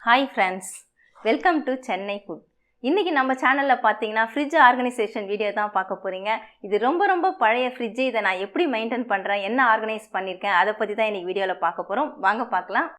Hi friends, welcome to Chennai food. இன்னைக்கு நம்ம சேனல்ல பாத்தீங்கன்னா ஃப்ரிட்ஜ் ஆர்கனைசேஷன் வீடியோ தான் பார்க்க போறீங்க. இது ரொம்ப பழைய ஃப்ரிட்ஜ். இத நான் எப்படி மெயின்टेन பண்றேன், என்ன ஆர்கனைஸ் பண்ணிருக்கேன் அத பத்தி தான் இன்னைக்கு வீடியோல பார்க்க போறோம். வாங்க பார்க்கலாம்.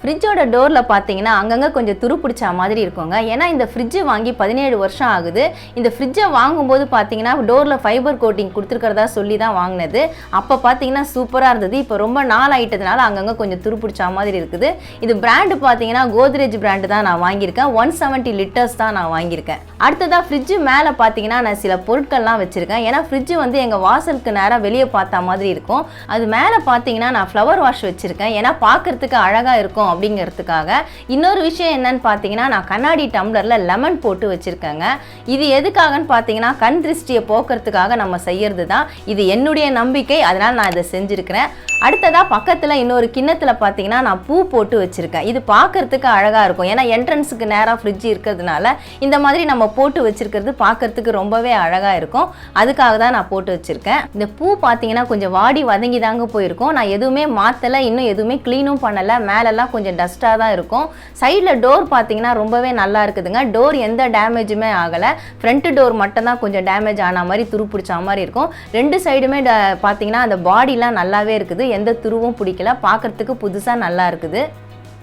ஃப்ரிட்ஜோட டோரில் பார்த்தீங்கன்னா அங்கங்கே கொஞ்சம் துரு பிடிச்ச மாதிரி இருக்குங்க. ஏன்னா இந்த ஃப்ரிட்ஜு வாங்கி 17 வருஷம் ஆகுது. இந்த ஃப்ரிட்ஜை வாங்கும்போது பார்த்தீங்கன்னா டோரில் ஃபைபர் கோட்டிங் கொடுத்துருக்கிறதா சொல்லி தான் வாங்கினது. அப்போ பார்த்தீங்கன்னா சூப்பராக இருந்தது. இப்போ ரொம்ப நாள் ஆகிட்டதுனால அங்கங்கே கொஞ்சம் துரு பிடிச்ச மாதிரி இருக்குது. இது பிராண்டு பார்த்தீங்கன்னா கோத்ரேஜ் பிராண்டு தான் நான் வாங்கியிருக்கேன். 170 லிட்டர்ஸ் தான் நான் வாங்கியிருக்கேன். அடுத்ததாக ஃப்ரிட்ஜு மேலே பார்த்தீங்கன்னா நான் சில பொருட்கள்லாம் வச்சுருக்கேன். ஏன்னா ஃப்ரிட்ஜு வந்து எங்கள் வாசலுக்கு நேராக வெளியே பார்த்த மாதிரி இருக்கும். அது மேலே பார்த்தீங்கன்னா நான் ஃப்ளவர் வாஷ் வச்சுருக்கேன். ஏன்னா பார்க்குறதுக்கு அழகாக இருக்கும் அப்படிங்கிறதுக்காக. இன்னொரு விஷயம் என்னன்னு பார்த்தீங்கன்னா நான் கண்ணாடி டம்ளரில் லெமன் போட்டு வச்சுருக்கேங்க. இது எதுக்காகன்னு பார்த்தீங்கன்னா கண் திருஷ்டியை போக்குறதுக்காக நம்ம செய்யறது தான். இது என்னுடைய நம்பிக்கை, அதனால் நான் இதை செஞ்சுருக்கிறேன். அடுத்ததாக பக்கத்தில் இன்னொரு கிண்ணத்தில் பார்த்தீங்கன்னா நான் பூ போட்டு வச்சுருக்கேன். இது பார்க்குறதுக்கு அழகாக இருக்கும். ஏன்னா என்ட்ரன்ஸுக்கு நேராக ஃப்ரிட்ஜ் இருக்கிறதுனால இந்த மாதிரி நம்ம போட்டு வச்சுருக்கிறது பார்க்குறதுக்கு ரொம்பவே அழகாக இருக்கும். அதுக்காக தான் நான் போட்டு வச்சுருக்கேன். இந்த பூ பார்த்தீங்கன்னா கொஞ்சம் வாடி வதங்கி தாங்க போயிருக்கும். நான் எதுவுமே மாற்றலை, இன்னும் எதுவுமே க்ளீனும் பண்ணலை. மேலெல்லாம் கொஞ்சம் டஸ்ட்டாக தான் இருக்கும். சைடில் டோர் பார்த்தீங்கன்னா ரொம்பவே நல்லா இருக்குதுங்க. டோர் எந்த டேமேஜுமே ஆகலை. ஃப்ரண்ட் டோர் மட்டும் தான் கொஞ்சம் டேமேஜ் ஆன மாதிரி துரு பிடிச்ச மாதிரி இருக்கும். ரெண்டு சைடுமே பார்த்தீங்கன்னா அந்த பாடிலாம் நல்லாவே இருக்குது. எந்த துருவும் பிடிக்கல. பார்க்குறதுக்கு புதுசாக நல்லா இருக்குது.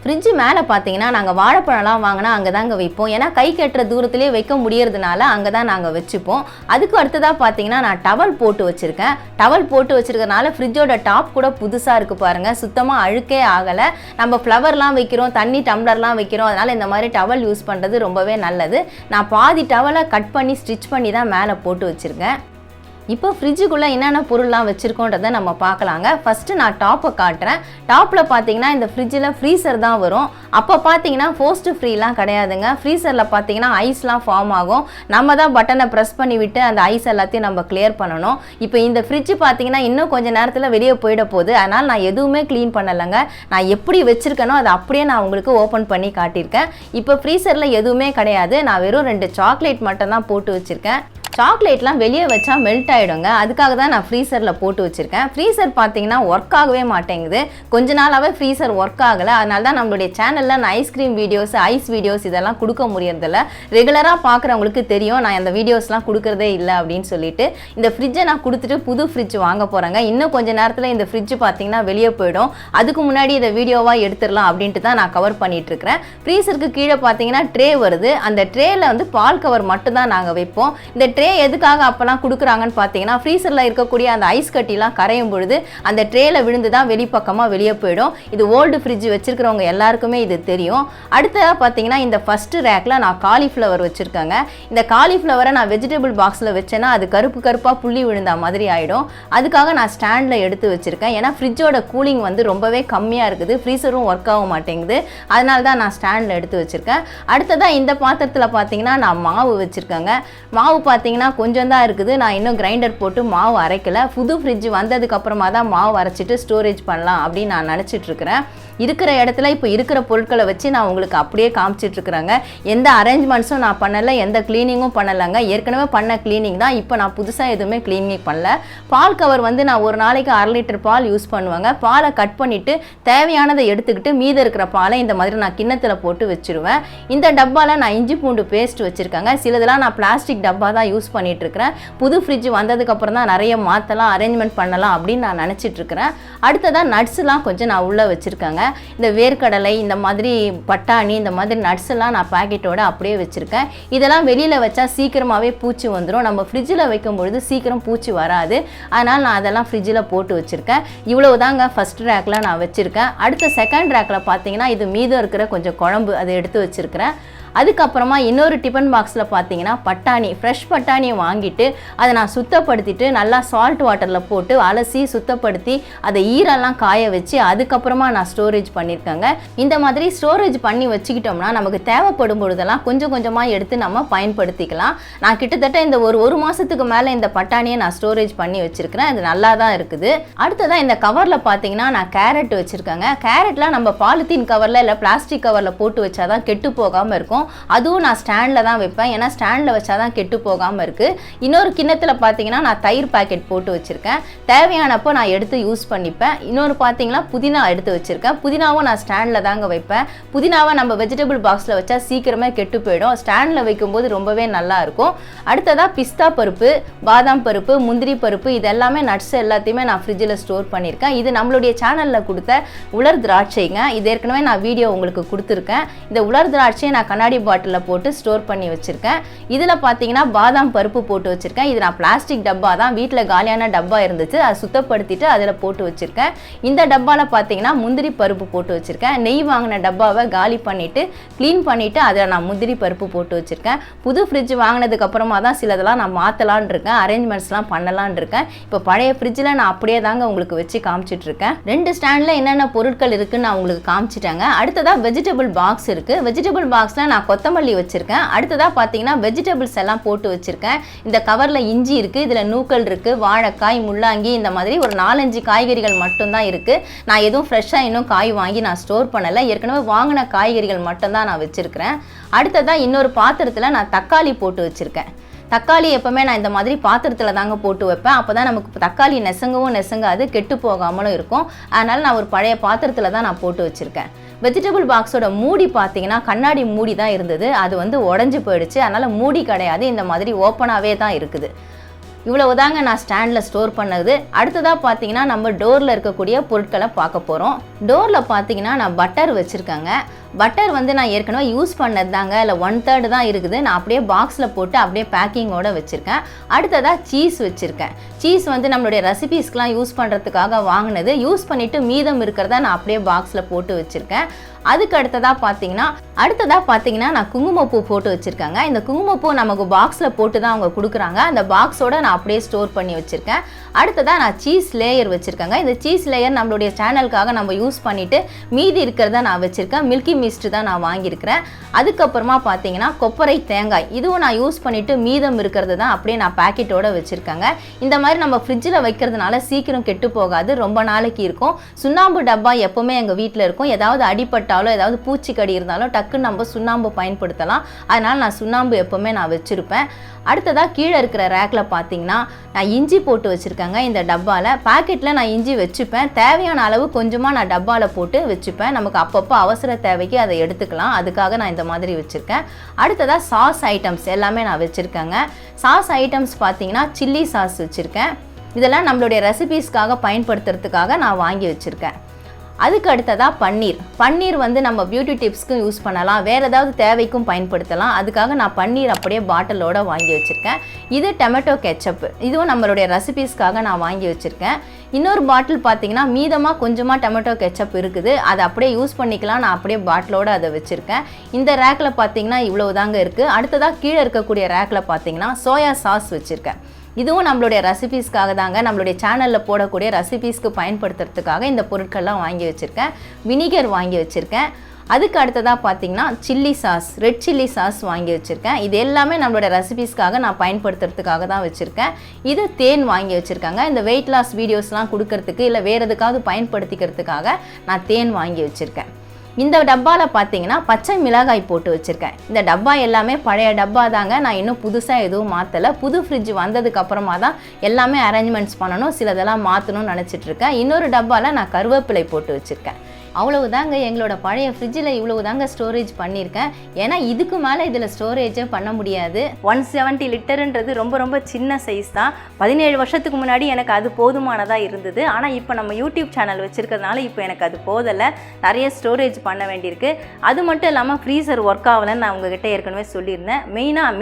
ஃப்ரிட்ஜு மேலே பார்த்தீங்கன்னா நாங்கள் வாழைப்பழம்லாம் வாங்கினா அங்கே தாங்க வைப்போம். ஏன்னா கை கட்டுற தூரத்துலேயே வைக்க முடியறதுனால அங்கே தான் நாங்கள் வச்சுப்போம். அதுக்கு அடுத்ததாக பார்த்தீங்கன்னா நான் டவல் போட்டு வச்சுருக்கேன். டவல் போட்டு வச்சுருக்கனால ஃப்ரிட்ஜோட டாப் கூட புதுசாக இருக்குது பாருங்கள். சுத்தமாக அழுக்கே ஆகலை. நம்ம ஃப்ளவர்லாம் வைக்கிறோம், தண்ணி டம்ளர்லாம் வைக்கிறோம். அதனால் இந்த மாதிரி டவல் யூஸ் பண்ணுறது ரொம்பவே நல்லது. நான் பாதி டவலை கட் பண்ணி ஸ்டிச் பண்ணி தான் மேலே போட்டு வச்சுருக்கேன். இப்போ ஃப்ரிட்ஜுக்குள்ளே என்னென்ன பொருள்லாம் வச்சுருக்கோன்றதை நம்ம பார்க்கலாங்க. ஃபஸ்ட்டு நான் டாப்பை காட்டுறேன். டாப்பில் பார்த்தீங்கன்னா இந்த ஃப்ரிட்ஜில் ஃப்ரீசர் தான் வரும். அப்போ பார்த்தீங்கன்னா ஃபோஸ்ட்டு ஃப்ரீலாம் கிடையாதுங்க. ஃப்ரீசரில் பார்த்தீங்கன்னா ஐஸ்லாம் ஃபார்ம் ஆகும். நம்ம தான் பட்டனை ப்ரெஸ் பண்ணி விட்டு அந்த ஐஸ் எல்லாத்தையும் நம்ம கிளியர் பண்ணணும். இப்போ இந்த ஃப்ரிட்ஜு பார்த்தீங்கன்னா இன்னும் கொஞ்சம் நேரத்தில் வெளியே போயிட போகுது. அதனால் நான் எதுவுமே க்ளீன் பண்ணலைங்க. நான் எப்படி வச்சுருக்கேனோ அதை அப்படியே நான் உங்களுக்கு ஓப்பன் பண்ணி காட்டியிருக்கேன். இப்போ ஃப்ரீசரில் எதுவுமே கிடையாது. நான் வெறும் 2 சாக்லேட் மட்டும் தான் போட்டு வச்சுருக்கேன். சாக்லேட்லாம் வெளியே வச்சா மெல்ட் ஆகிடுங்க. அதுக்காக தான் நான் ஃப்ரீசரில் போட்டு வச்சுருக்கேன். ஃப்ரீசர் பார்த்தீங்கன்னா ஒர்க் ஆகவே மாட்டேங்குது. கொஞ்ச நாளாகவே ஃப்ரீசர் ஒர்க் ஆகலை. அதனால தான் நம்மளுடைய சேனலில் நான் ஐஸ்கிரீம் வீடியோஸ், ஐஸ் வீடியோஸ் இதெல்லாம் கொடுக்க முடியறதில்ல. ரெகுலராக பார்க்குறவங்களுக்கு தெரியும் நான் அந்த வீடியோஸ்லாம் கொடுக்குறதே இல்லை அப்படின்னு சொல்லிட்டு. இந்த ஃப்ரிட்ஜை நான் கொடுத்துட்டு புது ஃப்ரிட்ஜ் வாங்க போகிறேங்க. இன்னும் கொஞ்சம் நேரத்தில் இந்த ஃப்ரிட்ஜ் பார்த்தீங்கன்னா வெளியே போயிடும். அதுக்கு முன்னாடி இதை வீடியோவாக எடுத்துடலாம் அப்படின்ட்டு தான் நான் கவர் பண்ணிகிட்ருக்கிறேன். ஃப்ரீசருக்கு கீழே பார்த்தீங்கன்னா ட்ரே வருது. அந்த ட்ரேயில் வந்து பால் கவர் மட்டும் தான் நாங்கள் வைப்போம். இந்த ட்ரே எதுக்காக அப்பெல்லாம் கொடுக்குறாங்கன்னு பார்த்தீங்கன்னா ஃப்ரீசரில் இருக்கக்கூடிய அந்த ஐஸ் கட்டிலாம் கரையும் பொழுது அந்த ட்ரேல விழுந்து தான் வெளிப்பக்கமாக வெளியே போயிடும். இது ஓல்டு ஃப்ரிட்ஜ் வச்சுருக்கிறவங்க எல்லாருக்குமே இது தெரியும். அடுத்ததாக பார்த்தீங்கன்னா இந்த ஃபஸ்ட்டு ரேக்கில் நான் காலிஃப்ளவர் வச்சுருக்கேங்க. இந்த காலிஃப்ளவரை நான் வெஜிடபிள் பாக்ஸில் வச்சேன்னா அது கருப்பாக புள்ளி விழுந்த மாதிரி ஆகிடும். அதுக்காக நான் ஸ்டாண்டில் எடுத்து வச்சுருக்கேன். ஏன்னா ஃப்ரிட்ஜோட கூலிங் வந்து ரொம்பவே கம்மியாக இருக்குது. ஃப்ரீசரும் ஒர்க் ஆக மாட்டேங்குது. அதனால தான் நான் ஸ்டாண்டில் எடுத்து வச்சுருக்கேன். அடுத்ததாக இந்த பாத்திரத்தில் பார்த்தீங்கன்னா நான் மாவு வச்சுருக்கேங்க. மாவு பார்த்தீங்கன்னா கொஞ்சம் தான் இருக்குது. நான் இன்னும் கிரைண்டர் போட்டு மாவு அரைக்கலை. புது ஃப்ரிட்ஜ் வந்ததுக்கு அப்புறமா தான் மாவு அரைச்சிட்டு ஸ்டோரேஜ் பண்ணலாம் அப்படின்னு நான் நினச்சிட்ருக்கிறேன். இருக்கிற இடத்துல இப்போ இருக்கிற பொருட்களை வச்சு நான் உங்களுக்கு அப்படியே காமிச்சிட்ருக்குறேங்க. எந்த அரேஞ்ச்மெண்ட்ஸும் நான் பண்ணலை, எந்த க்ளீனிங்கும் பண்ணலைங்க. ஏற்கனவே பண்ண க்ளீனிங் தான். இப்போ நான் புதுசாக எதுவுமே க்ளீனிங் பண்ணல. பால் கவர் வந்து நான் ஒரு நாளைக்கு 1/2 லிட்டர் பால் யூஸ் பண்ணுவேங்க. பாலை கட் பண்ணிவிட்டு தேவையானதை எடுத்துக்கிட்டு மீத இருக்கிற பாலை இந்த மாதிரி நான் கிண்ணத்தில் போட்டு வச்சுருவேன். இந்த டப்பாவில் நான் இஞ்சி பூண்டு பேஸ்ட் வச்சுருக்கேங்க. சிலதெல்லாம் நான் பிளாஸ்டிக் டப்பா தான் யூஸ் பண்ணிகிட்ருக்கிறேன். புது ஃப்ரிட்ஜ் வந்ததுக்கப்புறம் தான் நிறைய மாற்றலாம், அரேஞ்ச்மெண்ட் பண்ணலாம் அப்படின்னு நான் நினச்சிட்ருக்கிறேன். அடுத்ததாக நட்ஸ்லாம் கொஞ்சம் நான் உள்ளே வச்சுருக்கேங்க. இந்த வேர்க்கடலை, இந்த மாதிரி பட்டாணி, இந்த மாதிரி நட்ஸ் எல்லாம் நான் பாக்கெட்டோட அப்படியே வச்சுருக்கேன். இதெல்லாம் வெளியில் வச்சா சீக்கிரமாகவே பூச்சி வந்துடும். நம்ம ஃப்ரிட்ஜில் வைக்கும்பொழுது சீக்கிரம் பூச்சி வராது. அதனால் நான் அதெல்லாம் ஃப்ரிட்ஜில் போட்டு வச்சுருக்கேன். இவ்வளவு தாங்க ஃபஸ்ட் ரேக்கில் நான் வச்சுருக்கேன். அடுத்த செகண்ட் ரேக்கில் பார்த்தீங்கன்னா இது மீதம் இருக்கிற கொஞ்சம் குழம்பு அதை எடுத்து வச்சுருக்கிறேன். அதுக்கப்புறமா இன்னொரு டிஃபன் பாக்ஸில் பார்த்தீங்கன்னா பட்டாணி, ஃப்ரெஷ் பட்டாணியை வாங்கிட்டு அதை நான் சுத்தப்படுத்திட்டு நல்லா சால்ட் வாட்டரில் போட்டு அலசி சுத்தப்படுத்தி அதை ஈரெல்லாம் காய வச்சு அதுக்கப்புறமா நான் ஸ்டோரேஜ் பண்ணியிருக்கேங்க. இந்த மாதிரி ஸ்டோரேஜ் பண்ணி வச்சுக்கிட்டோம்னா நமக்கு தேவைப்படும் பொழுதெல்லாம் கொஞ்சம் கொஞ்சமாக எடுத்து நம்ம பயன்படுத்திக்கலாம். நான் கிட்டத்தட்ட இந்த ஒரு மாதத்துக்கு மேலே இந்த பட்டாணியை நான் ஸ்டோரேஜ் பண்ணி வச்சுருக்கிறேன். அது நல்லா தான் இருக்குது. அடுத்ததான் இந்த கவரில் பார்த்தீங்கன்னா நான் கேரட் வச்சுருக்கேங்க. கேரட்லாம் நம்ம பாலித்தீன் கவரில் இல்லை பிளாஸ்டிக் கவரில் போட்டு வச்சாதான் கெட்டு போகாமல் இருக்கும். இருக்கும். அதுவும் நான் ஸ்டாண்டில் தான் வைப்பேன், ஏன்னா ஸ்டாண்டில் வச்சா தான் கெட்டு போகாமல் இருக்குது. இன்னொரு கிண்ணத்தில் பார்த்தீங்கன்னா நான் தயிர் பாக்கெட் போட்டு வச்சுருக்கேன், தேவையானப்போ நான் எடுத்து யூஸ் பண்ணிப்பேன். இன்னொரு பார்த்தீங்கன்னா புதினா எடுத்து வச்சுருக்கேன், புதினாவும் நான் ஸ்டாண்டில் தாங்க வைப்பேன். புதினாவை நம்ம வெஜிடபிள் பாக்ஸில் வச்சா சீக்கிரமே கெட்டு போயிடும், ஸ்டாண்டில் வைக்கும்போது ரொம்பவே நல்லா இருக்கும். அடுத்ததாக பிஸ்தா பருப்பு, பாதாம் பருப்பு, முந்திரி பருப்பு, இது எல்லாமே நட்ஸ் எல்லாத்தையுமே நான் ஃப்ரிட்ஜில் ஸ்டோர் பண்ணியிருக்கேன். இது நம்மளுடைய சேனலில் கொடுத்த உலர் திராட்சைங்க, இது ஏற்கனவே நான் வீடியோ உங்களுக்கு கொடுத்துருக்கேன். இந்த உலர் திராட்சையை நான் கண்ணாடி பாட்டிலில் போட்டு ஸ்டோர் பண்ணி வச்சுருக்கேன். இதில் பார்த்தீங்கன்னா பாதாம் பருப்பு போட்டு வச்சுருக்கேன். இது நான் பிளாஸ்டிக் டப்பா தான், வீட்டில் காலியான டப்பா இருந்துச்சு, அதை சுத்தப்படுத்திட்டு அதில் போட்டு வச்சுருக்கேன். இந்த டப்பாவில் பார்த்தீங்கன்னா முந்திரி பருப்பு போட்டு வச்சுருக்கேன். நெய் வாங்கின டப்பாவை காலி பண்ணிவிட்டு க்ளீன் பண்ணிவிட்டு அதில் நான் முந்திரி பருப்பு போட்டு வச்சுருக்கேன். புது ஃப்ரிட்ஜ் வாங்கினதுக்கு அப்புறமா தான் சிலதெல்லாம் நான் மாற்றலான் இருக்கேன், அரேஞ்ச்மெண்ட்ஸ்லாம் பண்ணலான் இருக்கேன். இப்போ பழைய ஃப்ரிட்ஜில் நான் அப்படியே தாங்க உங்களுக்கு வச்சு காமிச்சிட்ருக்கேன். 2 ஸ்டாண்டில் என்னென்ன பொருட்கள் இருக்குன்னு நான் உங்களுக்கு காமிச்சிட்டேங்க. அடுத்ததாக வெஜிடபிள் பாக்ஸ் இருக்குது. வெஜிடபிள் பாக்ஸில் நான் கொத்தமல்லி வச்சுருக்கேன். அடுத்ததாக பார்த்தீங்கன்னா வெஜிடபிள்ஸ் எல்லாம் போட்டு வச்சுருக்கேன். இந்த கவரில் இஞ்சி இருக்குது, இதில் நூக்கல் இருக்குது, வாழைக்காய், முள்ளாங்கி, இந்த மாதிரி ஒரு 4-5 காய்கறிகள் மட்டும்தான் இருக்குது. நான் எதுவும் ஃப்ரெஷ்ஷாக இன்னும் காய் வாங்கி நான் ஸ்டோர் பண்ணலை, ஏற்கனவே வாங்கின காய்கறிகள் மட்டும்தான் நான் வச்சுருக்கிறேன். அடுத்ததாக இன்னொரு பாத்திரத்தில் நான் தக்காளி போட்டு வச்சுருக்கேன். தக்காளி எப்போவுமே நான் இந்த மாதிரி பாத்திரத்தில் தாங்க போட்டு வைப்பேன், அப்போ தான் நமக்கு தக்காளி நெசங்காது கெட்டு போகாமலும் இருக்கும். அதனால் நான் ஒரு பழைய பாத்திரத்தில் தான் நான் போட்டு வச்சுருக்கேன். வெஜிடபிள் பாக்ஸோட மூடி பார்த்தீங்கன்னா கண்ணாடி மூடி தான் இருந்தது, அது உடஞ்சி போயிடுச்சு, அதனால் மூடி கிடையாது, இந்த மாதிரி ஓப்பனாகவே தான் இருக்குது. இவ்வளவு தாங்க நான் ஸ்டாண்டில் ஸ்டோர் பண்ணது. அடுத்ததாக பார்த்தீங்கன்னா நம்ம டோரில் இருக்கக்கூடிய பொருட்களை பார்க்க போகிறோம். டோரில் பார்த்தீங்கன்னா நான் பட்டர் வச்சுருக்கேங்க. பட்டர் நான் ஏற்கனவே யூஸ் பண்ணது தாங்க, இல்லை 1/3 தான் இருக்குது. நான் அப்படியே பாக்ஸில் போட்டு அப்படியே பேக்கிங்கோடு வச்சுருக்கேன். அடுத்ததாக சீஸ் வச்சுருக்கேன். சீஸ் நம்மளுடைய ரெசிபீஸ்க்கெலாம் யூஸ் பண்ணுறதுக்காக வாங்கினது, யூஸ் பண்ணிவிட்டு மீதம் இருக்கிறத நான் அப்படியே பாக்ஸில் போட்டு வச்சுருக்கேன். அதுக்கு அடுத்ததாக பார்த்தீங்கன்னா நான் குங்குமப்பூ போட்டு வச்சுருக்கேங்க. இந்த குங்குமப்பூ நமக்கு பாக்ஸில் போட்டு தான் அவங்க கொடுக்குறாங்க, அந்த பாக்ஸோடு நான் அப்படியே ஸ்டோர் பண்ணி வச்சுருக்கேன். அடுத்ததாக நான் சீஸ் லேயர் வச்சுருக்கேங்க. இந்த சீஸ் லேயர் நம்மளுடைய சேனலுக்காக நம்ம யூஸ் பண்ணிவிட்டு மீதி இருக்கிறத நான் வச்சுருக்கேன். மில்கி மிஸ்ட் தான் நான் வாங்கியிருக்கிறேன். அதுக்கப்புறமா பார்த்தீங்கன்னா கொப்பரை தேங்காய், இதுவும் நான் யூஸ் பண்ணிவிட்டு மீதம் இருக்கிறது தான் அப்படியே நான் பேக்கெட்டோடு வச்சுருக்கேங்க. இந்த மாதிரி நம்ம ஃப்ரிட்ஜில் வைக்கிறதுனால சீக்கிரம் கெட்டு போகாது, ரொம்ப நாளைக்கு இருக்கும். சுண்ணாம்பு டப்பா எப்போவுமே எங்கள் வீட்டில் இருக்கும், ஏதாவது அடிப்பட்டாலோ ஏதாவது பூச்சிக்கடி இருந்தாலும் டக்குன்னு நம்ம சுண்ணாம்பு பயன்படுத்தலாம், அதனால் நான் சுண்ணாம்பு எப்போவுமே நான் வச்சுருப்பேன். அடுத்ததாக கீழே இருக்கிற ரேக்கில் பார்த்தீங்கன்னா நான் இஞ்சி போட்டு வச்சுருக்கேங்க. இந்த டப்பாவில் பாக்கெட்டில் நான் இஞ்சி வச்சுப்பேன், தேவையான அளவு கொஞ்சமாக நான் டப்பாவில் போட்டு வச்சுப்பேன், நமக்கு அப்பப்போ அவசர தேவைக்கு அதை எடுத்துக்கலாம், அதுக்காக நான் இந்த மாதிரி வச்சுருக்கேன். அடுத்ததாக சாஸ் ஐட்டம்ஸ் எல்லாமே நான் வச்சுருக்கேங்க. சாஸ் ஐட்டம்ஸ் பார்த்தீங்கன்னா சில்லி சாஸ் வச்சுருக்கேன், இதெல்லாம் நம்மளுடைய ரெசிபீஸ்க்காக பயன்படுத்துறதுக்காக நான் வாங்கி வச்சுருக்கேன். அதுக்கு அடுத்ததாக பன்னீர் நம்ம பியூட்டி டிப்ஸ்க்கும் யூஸ் பண்ணலாம், வேறு ஏதாவது தேவைக்கும் பயன்படுத்தலாம், அதுக்காக நான் பன்னீர் அப்படியே பாட்டிலோடு வாங்கி வச்சுருக்கேன். இது டொமேட்டோ கெச்சப், இதுவும் நம்மளுடைய ரெசிபீஸ்க்காக நான் வாங்கி வச்சுருக்கேன். இன்னொரு பாட்டில் பார்த்தீங்கன்னா மீதமாக கொஞ்சமாக டொமேட்டோ கெச்சப் இருக்குது, அதை அப்படியே யூஸ் பண்ணிக்கலாம், நான் அப்படியே பாட்டிலோடு அதை வச்சுருக்கேன். இந்த ரேக்கில் பார்த்தீங்கன்னா இவ்வளவு தாங்க இருக்குது. அடுத்ததாக கீழே இருக்கக்கூடிய ரேக்கில் பார்த்தீங்கன்னா சோயா சாஸ் வச்சுருக்கேன். இதுவும் நம்மளுடைய ரெசிபீஸ்க்காக தாங்க, நம்மளுடைய சேனலில் போடக்கூடிய ரெசிபீஸ்க்கு பயன்படுத்துறதுக்காக இந்த பொருட்கள்லாம் வாங்கி வச்சுருக்கேன். வினிகர் வாங்கி வச்சுருக்கேன். அதுக்கு அடுத்ததாக பார்த்தீங்கன்னா chilli sauce, red chilli sauce வாங்கி வச்சுருக்கேன். இது எல்லாமே நம்மளோட ரெசிபீஸ்க்காக நான் பயன்படுத்துறதுக்காக தான் வச்சுருக்கேன். இது தேன் வாங்கி வச்சுருக்காங்க, இந்த வெயிட் லாஸ் வீடியோஸ்லாம் கொடுக்கறதுக்கு இல்லை வேறு எதுக்காவது பயன்படுத்திக்கிறதுக்காக நான் தேன் வாங்கி வச்சுருக்கேன். இந்த டப்பாவில் பார்த்தீங்கன்னா பச்சை மிளகாய் போட்டு வச்சுருக்கேன். இந்த டப்பா எல்லாமே பழைய டப்பா தாங்க, நான் இன்னும் புதுசாக எதுவும் மாற்றலை. புது ஃப்ரிட்ஜ் வந்ததுக்கு அப்புறமா தான் எல்லாமே அரேஞ்ச்மெண்ட்ஸ் பண்ணணும், சிலதெல்லாம் மாற்றணும்னு நினச்சிட்ருக்கேன். இன்னொரு டப்பாவில் நான் கருவேப்பிலை போட்டு வச்சுருக்கேன். அவ்வளவுதாங்க, எங்களோட பழைய ஃப்ரிட்ஜில் இவ்வளவு தாங்க ஸ்டோரேஜ் பண்ணியிருக்கேன். ஏன்னா இதுக்கு மேலே இதில் ஸ்டோரேஜே பண்ண முடியாது. 170 லிட்டருன்றது ரொம்ப ரொம்ப சின்ன சைஸ் தான். 17 வருஷத்துக்கு முன்னாடி எனக்கு அது போதுமானதாக இருந்தது. ஆனால் இப்போ நம்ம யூடியூப் சேனல் வச்சுருக்கிறதுனால இப்போ எனக்கு அது போதலை, நிறைய ஸ்டோரேஜ் பண்ண வேண்டியிருக்கு. அது மட்டும் இல்லாமல் ஃப்ரீசர் ஒர்க் ஆகலைன்னு நான் உங்ககிட்ட ஏற்கனவே சொல்லியிருந்தேன்.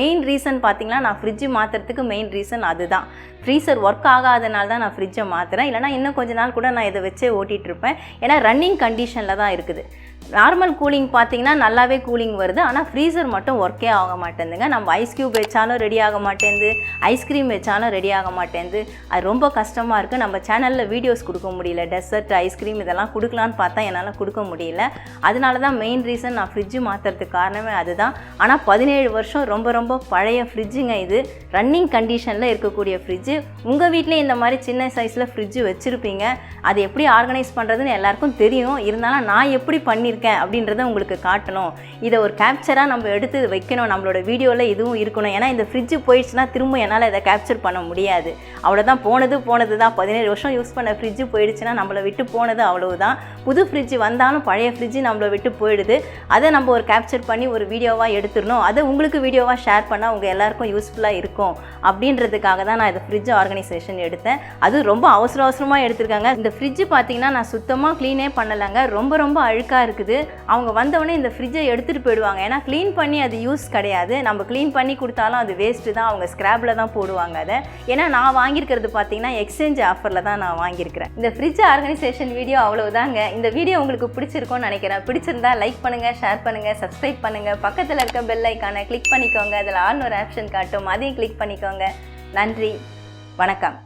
மெயின் ரீசன் பார்த்தீங்கன்னா நான் ஃப்ரிட்ஜ் மாற்றுறதுக்கு மெயின் ரீசன் அதுதான். ஃப்ரீசர் ஒர்க் ஆகாதனால தான் நான் ஃப்ரிட்ஜை மாற்றுறேன், இல்லைனா இன்னும் கொஞ்ச நாள் கூட நான் இதை வச்சே ஓட்டிகிட்ருப்பேன். ஏன்னா ரன்னிங் கண்டிஷனில் தான் இருக்குது. நார்மல் கூலிங் பார்த்தீங்கன்னா நல்லாவே கூலிங் வருது, ஆனால் ஃப்ரீசர் மட்டும் ஒர்க்கே ஆக மாட்டேங்குதுங்க. நம்ம ஐஸ் க்யூப் வச்சாலும் ரெடி ஆக மாட்டேங்குது, ஐஸ்கிரீம் வச்சாலும் ரெடி ஆக மாட்டேங்குது. அது ரொம்ப கஷ்டமாக இருக்குது. நம்ம சேனலில் வீடியோஸ் கொடுக்க முடியல, டெசர்ட், ஐஸ்கிரீம் இதெல்லாம் கொடுக்கலான்னு பார்த்தா என்னால் கொடுக்க முடியல. அதனால தான் மெயின் ரீசன் நான் ஃப்ரிட்ஜு மாற்றுறதுக்கு காரணமே அதுதான். ஆனால் 17 வருஷம் ரொம்ப ரொம்ப பழைய ஃப்ரிட்ஜுங்க இது, ரன்னிங் கண்டிஷனில் இருக்கக்கூடிய ஃப்ரிட்ஜு. உங்கள் வீட்டிலே இந்த மாதிரி சின்ன சைஸில் ஃப்ரிட்ஜு வச்சுருப்பீங்க, அது எப்படி ஆர்கனைஸ் பண்ணுறதுன்னு எல்லாருக்கும் தெரியும். இருந்தாலும் நான் எப்படி பண்ணியிருக்கேன் பண்ணியிருக்கேன் அப்படின்றத உங்களுக்கு காட்டணும். இதை ஒரு கேப்சராக நம்ம எடுத்து வைக்கணும், நம்மளோட வீடியோவில் இதுவும் இருக்கணும். ஏன்னா இந்த ஃப்ரிட்ஜு போயிடுச்சுன்னா திரும்ப என்னால் இதை கேப்சர் பண்ண முடியாது. அவ்வளோதான், போனது தான். 17 வருஷம் யூஸ் பண்ண ஃப்ரிட்ஜு போயிடுச்சுன்னா நம்மளை விட்டு போனது அவ்வளவுதான். புது ஃப்ரிட்ஜு வந்தாலும் பழைய ஃப்ரிட்ஜு நம்மளை விட்டு போயிடுது. அதை நம்ம ஒரு கேப்சர் பண்ணி ஒரு வீடியோவாக எடுத்துடணும். அதை உங்களுக்கு வீடியோவாக ஷேர் பண்ணால் உங்கள் எல்லாருக்கும் யூஸ்ஃபுல்லாக இருக்கும் அப்படின்றதுக்காக தான் நான் இந்த ஃப்ரிட்ஜ் ஆர்கனைசேஷன் எடுத்தேன். அது ரொம்ப அவசரமாக எடுத்திருக்காங்க. இந்த ஃப்ரிட்ஜு பார்த்தீங்கன்னா நான் சுத்தமாக க்ளீனே பண்ணலைங்க. ரொம்ப அழுக்காக இருக்குது. அவங்க வந்தவொடனே இந்த ஃப்ரிட்ஜை எடுத்துகிட்டு போயிடுவாங்க. ஏன்னா க்ளீன் பண்ணி அது யூஸ் கிடையாது. நம்ம க்ளீன் பண்ணி கொடுத்தாலும் அது வேஸ்ட்டு தான். அவங்க ஸ்க்ராப்பில் தான் போடுவாங்க அதை. ஏன்னா நான் வாங்கியிருக்கிறது பார்த்தீங்கன்னா எக்ஸ்சேஞ்ச் ஆஃபரில் தான் நான் வாங்கியிருக்கிறேன். இந்த ஃப்ரிட்ஜ் ஆர்கனைசேஷன் வீடியோ அவ்வளோதாங்க. இந்த வீடியோ உங்களுக்கு பிடிச்சிருக்கும்னு நினைக்கிறேன். பிடிச்சிருந்தா லைக் பண்ணுங்கள், ஷேர் பண்ணுங்கள், சப்ஸ்கிரைப் பண்ணுங்கள். பக்கத்தில் இருக்க பெல் ஐக்கானை கிளிக் பண்ணிக்கோங்க. அதில் ஆல்னு ஒரு ஆப்ஷன் காட்டும், அதையும் கிளிக் பண்ணிக்கோங்க. நன்றி, வணக்கம்.